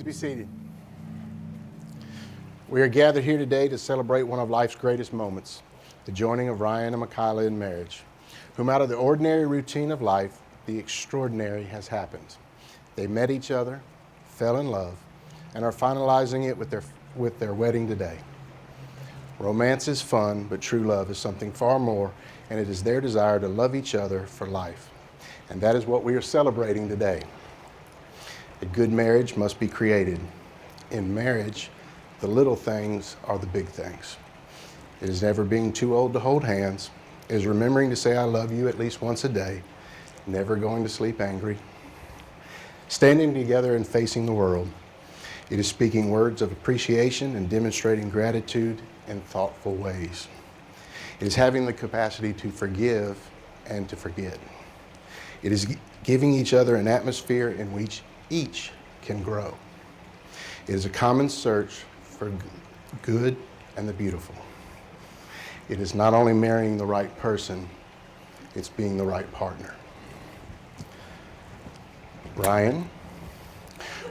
be seated. We are gathered here today to celebrate one of life's greatest moments, the joining of Ryan and Mikyla in marriage, whom out of the ordinary routine of life, the extraordinary has happened. They met each other, fell in love, and are finalizing it with their wedding today. Romance is fun, but true love is something far more, and it is their desire to love each other for life. And that is what we are celebrating today. A good marriage must be created. In marriage, the little things are the big things. It is never being too old to hold hands. It is remembering to say I love you at least once a day, never going to sleep angry, standing together and facing the world. It is speaking words of appreciation and demonstrating gratitude in thoughtful ways. It is having the capacity to forgive and to forget. It is giving each other an atmosphere in which each can grow. It is a common search for good and the beautiful. It is not only marrying the right person, it's being the right partner. Ryan,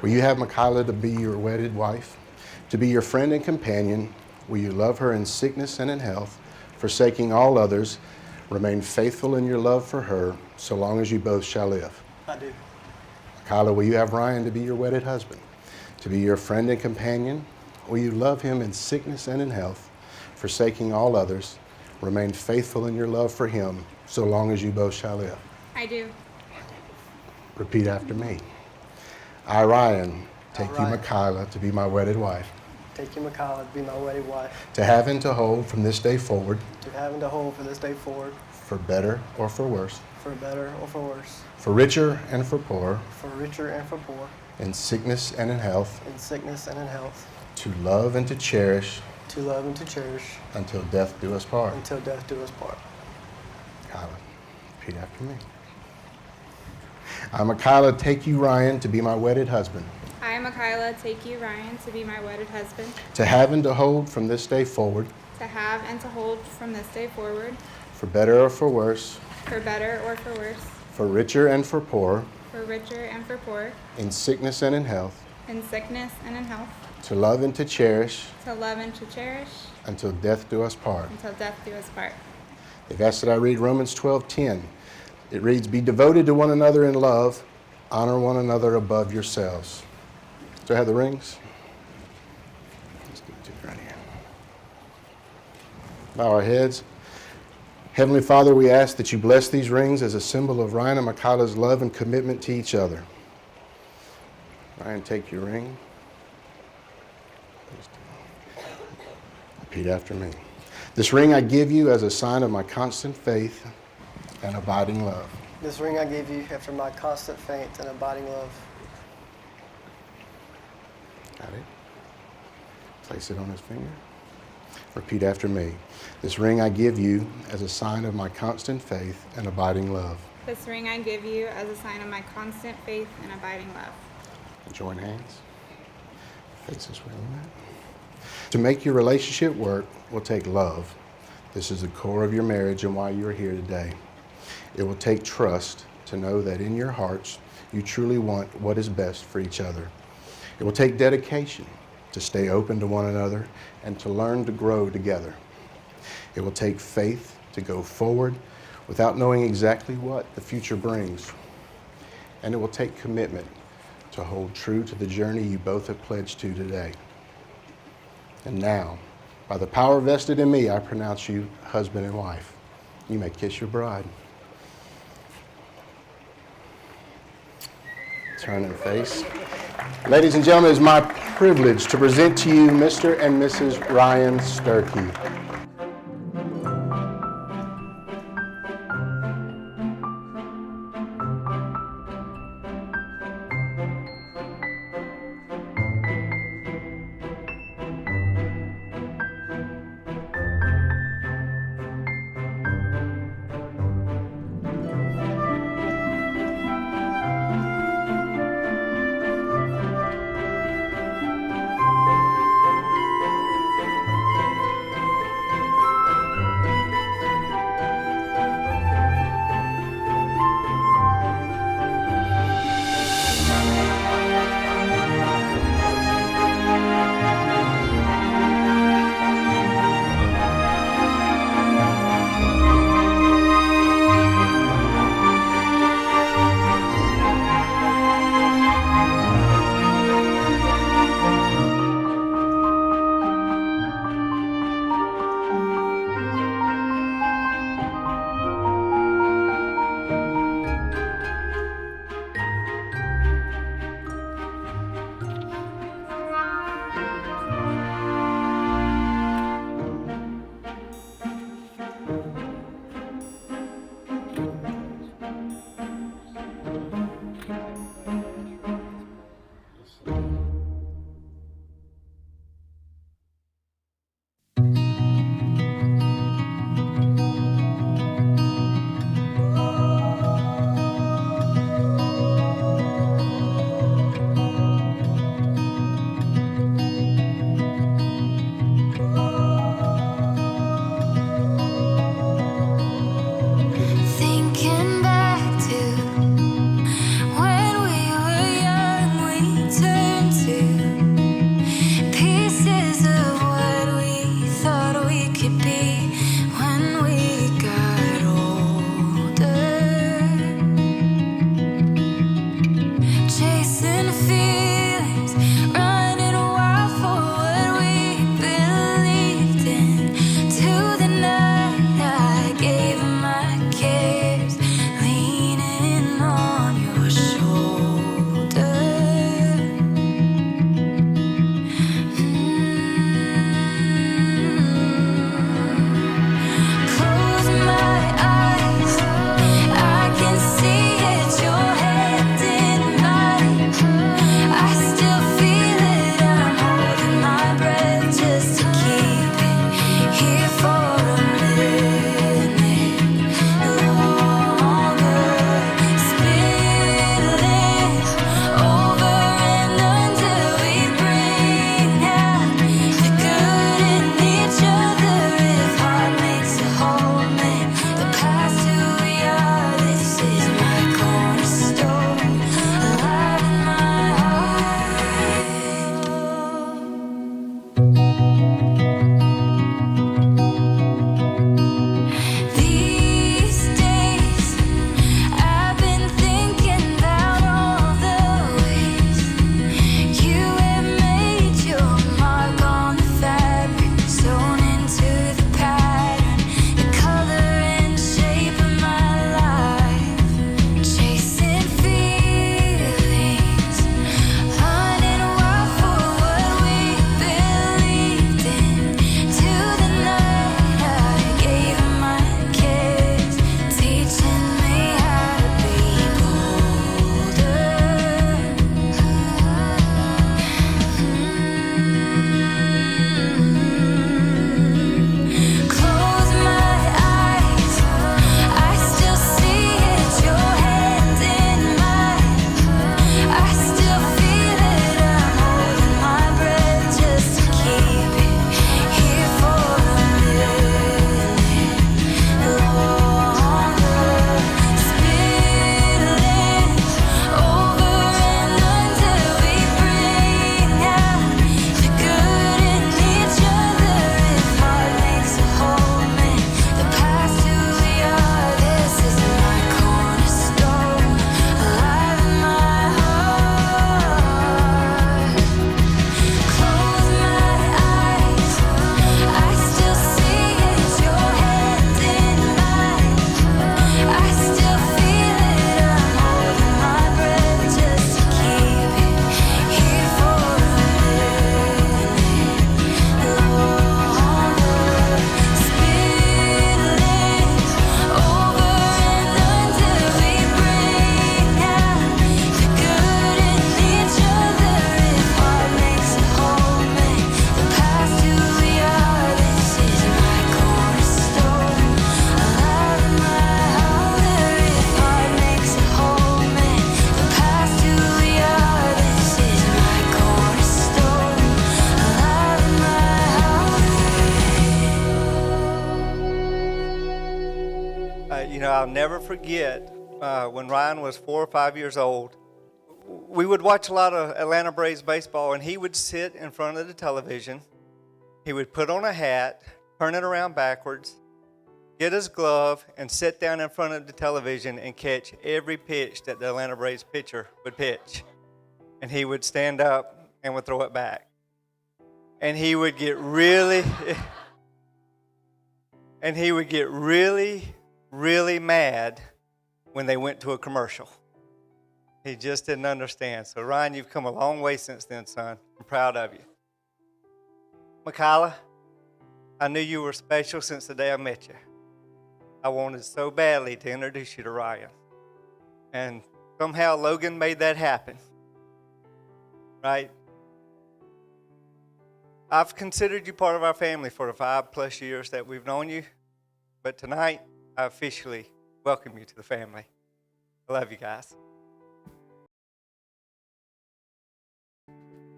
will you have Mikyla to be your wedded wife, to be your friend and companion? Will you love her in sickness and in health, forsaking all others, remain faithful in your love for her, so long as you both shall live? I do. Mikyla, will you have Ryan to be your wedded husband, to be your friend and companion? Will you love him in sickness and in health, forsaking all others, remain faithful in your love for him, so long as you both shall live? I do. Repeat after me. I, Ryan, take you, Ryan. Mikyla, to be my wedded wife, Take you, Mikyla, to be my wedded wife, to have and to hold from this day forward, to have and to hold from this day forward, for better or for worse, for better or for worse, for richer and for poorer, for richer and for poor, in sickness and in health, in sickness and in health, to love and to cherish, to love and to cherish, until death do us part. until death do us part. Mikyla, repeat after me. I, Mikyla, take you, Ryan, to be my wedded husband, I, Mikyla, take you, Ryan, to be my wedded husband, to have and to hold from this day forward, to have and to hold from this day forward, for better or for worse, for better or for worse, for richer and for poorer, for richer and for poor, in sickness and in health, in sickness and in health, to love and to cherish, to love and to cherish, until death do us part. until death do us part. They've asked that I read Romans 12:10. It reads, be devoted to one another in love, honor one another above yourselves. Do I have the rings? Let's give it to you right here. Bow our heads. Heavenly Father, we ask that you bless these rings as a symbol of Ryan and Mikyla's love and commitment to each other. Ryan, take your ring. Repeat after me. This ring I give you as a sign of my constant faith and abiding love. This ring I give you after my constant faith and abiding love. Got it? Place it on his finger. Repeat after me. This ring I give you as a sign of my constant faith and abiding love. This ring I give you as a sign of my constant faith and abiding love. Join hands. Face this way on that. To make your relationship work will take love. This is the core of your marriage and why you're here today. It will take trust to know that in your hearts you truly want what is best for each other. It will take dedication to stay open to one another and to learn to grow together. It will take faith to go forward without knowing exactly what the future brings. And it will take commitment to hold true to the journey you both have pledged to today. And now, by the power vested in me, I pronounce you husband and wife. You may kiss your bride. Turn and face. Ladies and gentlemen, it is my privilege to present to you Mr. and Mrs. Ryan Sturkey. I'll never forget when Ryan was 4 or 5 years old. We would watch a lot of Atlanta Braves baseball, and he would sit in front of the television. He would put on a hat, turn it around backwards, get his glove, and sit down in front of the television and catch every pitch that the Atlanta Braves pitcher would pitch. And he would stand up and would throw it back. And he would get really really mad when they went to a commercial. He just didn't understand. So Ryan, you've come a long way since then, son. I'm proud of you. Mikyla, I knew you were special since the day I met you. I wanted so badly to introduce you to Ryan. And somehow Logan made that happen. Right? I've considered you part of our family for the 5+ years that we've known you. But tonight, I officially welcome you to the family. I love you guys.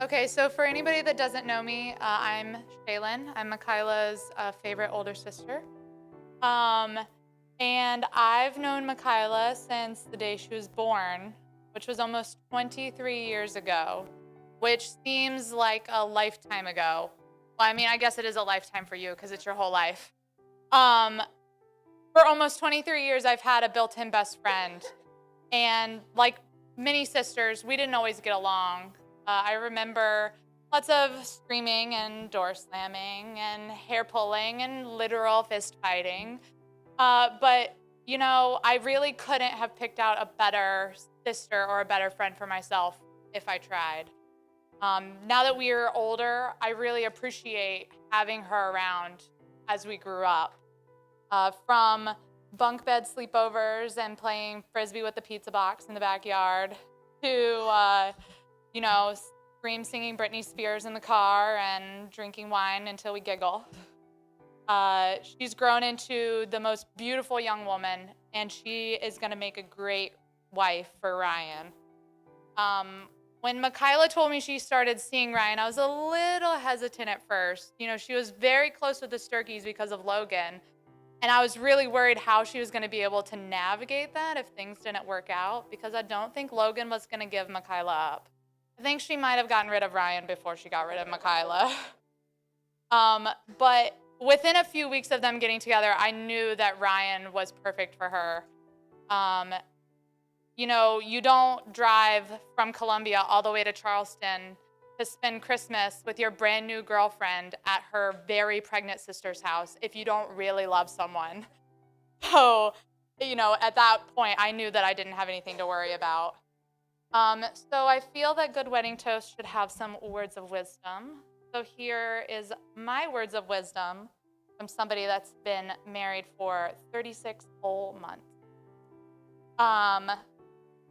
Okay, so for anybody that doesn't know me, I'm Shaylin. I'm Mikyla's favorite older sister. And I've known Mikyla since the day she was born, which was almost 23 years ago, which seems like a lifetime ago. Well, I mean, I guess it is a lifetime for you because it's your whole life. For almost 23 years, I've had a built-in best friend. And like many sisters, we didn't always get along. I remember lots of screaming and door slamming and hair pulling and literal fist fighting. But, I really couldn't have picked out a better sister or a better friend for myself if I tried. Now that we are older, I really appreciate having her around as we grew up. From bunk bed sleepovers and playing Frisbee with the pizza box in the backyard to, scream singing Britney Spears in the car and drinking wine until we giggle. She's grown into the most beautiful young woman, and she is going to make a great wife for Ryan. When Mikyla told me she started seeing Ryan, I was a little hesitant at first. She was very close with the Sturkeys because of Logan, and I was really worried how she was going to be able to navigate that if things didn't work out, because I don't think Logan was going to give Mikyla up. I think she might have gotten rid of Ryan before she got rid of Mikyla. But within a few weeks of them getting together, I knew that Ryan was perfect for her. You don't drive from Columbia all the way to Charleston to spend Christmas with your brand new girlfriend at her very pregnant sister's house if you don't really love someone. So, at that point, I knew that I didn't have anything to worry about. So I feel that good wedding toast should have some words of wisdom. So here is my words of wisdom from somebody that's been married for 36 whole months.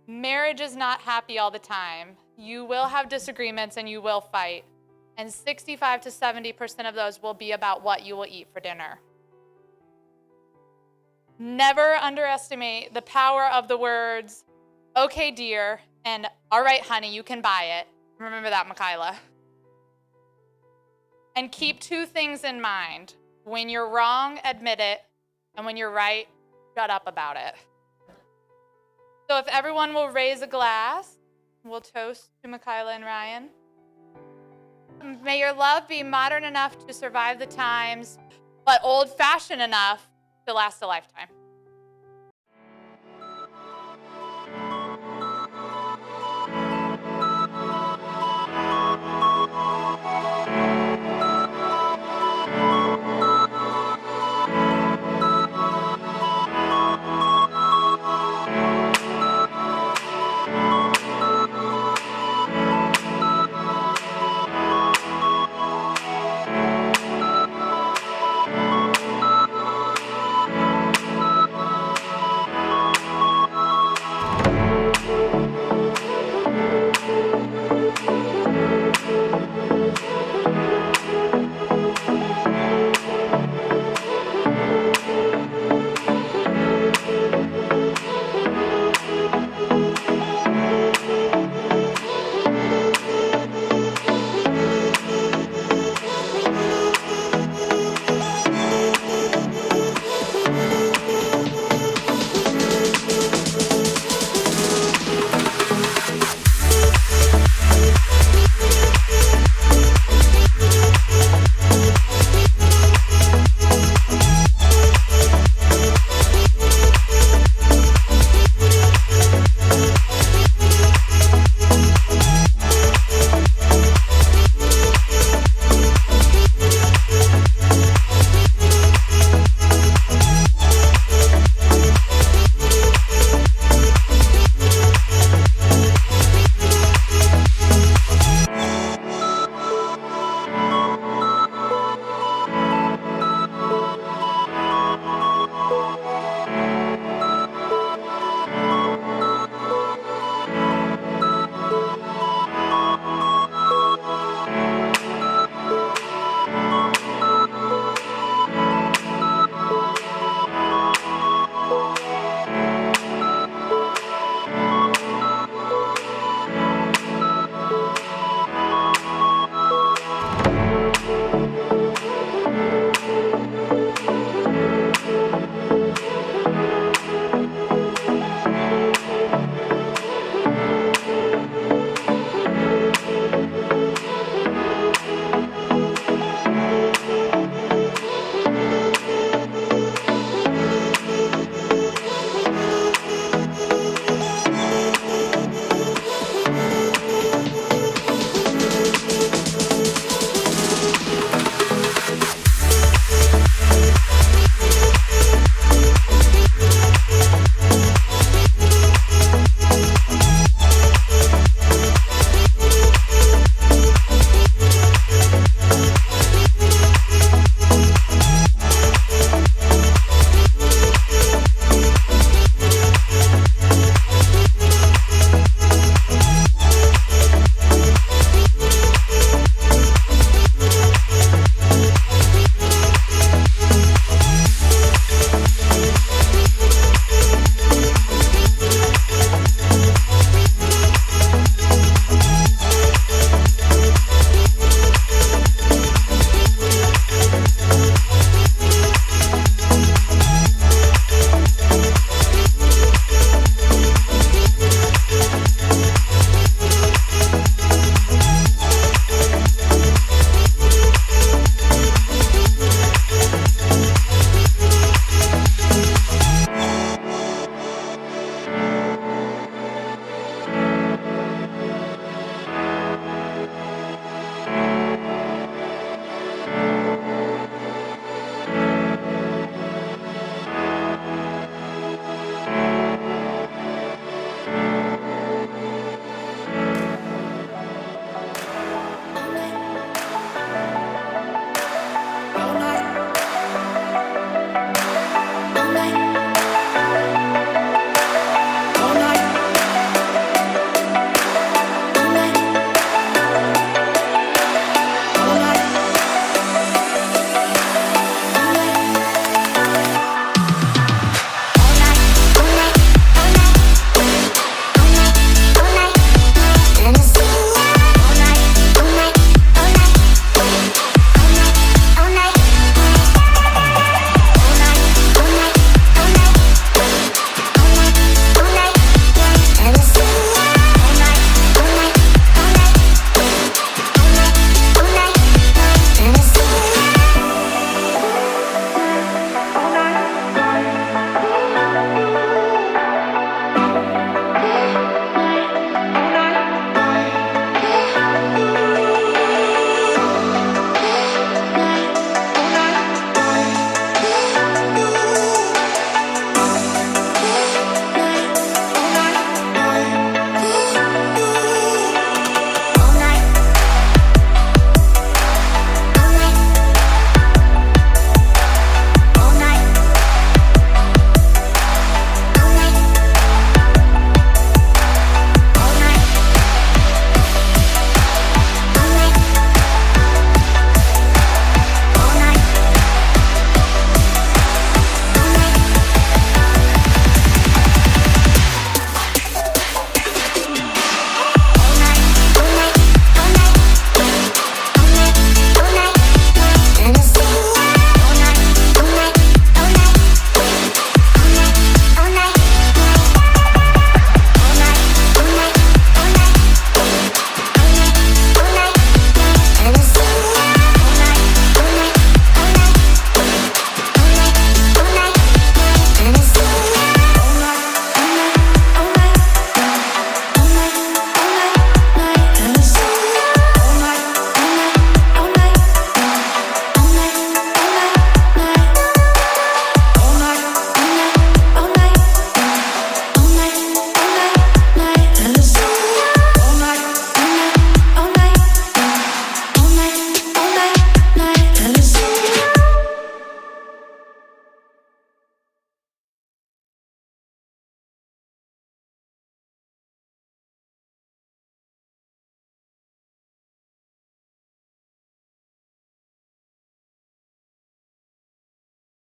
Marriage is not happy all the time. You will have disagreements and you will fight. And 65 to 70% of those will be about what you will eat for dinner. Never underestimate the power of the words, okay, dear, and all right, honey, you can buy it. Remember that, Mikyla. And keep two things in mind. When you're wrong, admit it. And when you're right, shut up about it. So if everyone will raise a glass, we'll toast to Mikyla and Ryan. May your love be modern enough to survive the times, but old-fashioned enough to last a lifetime.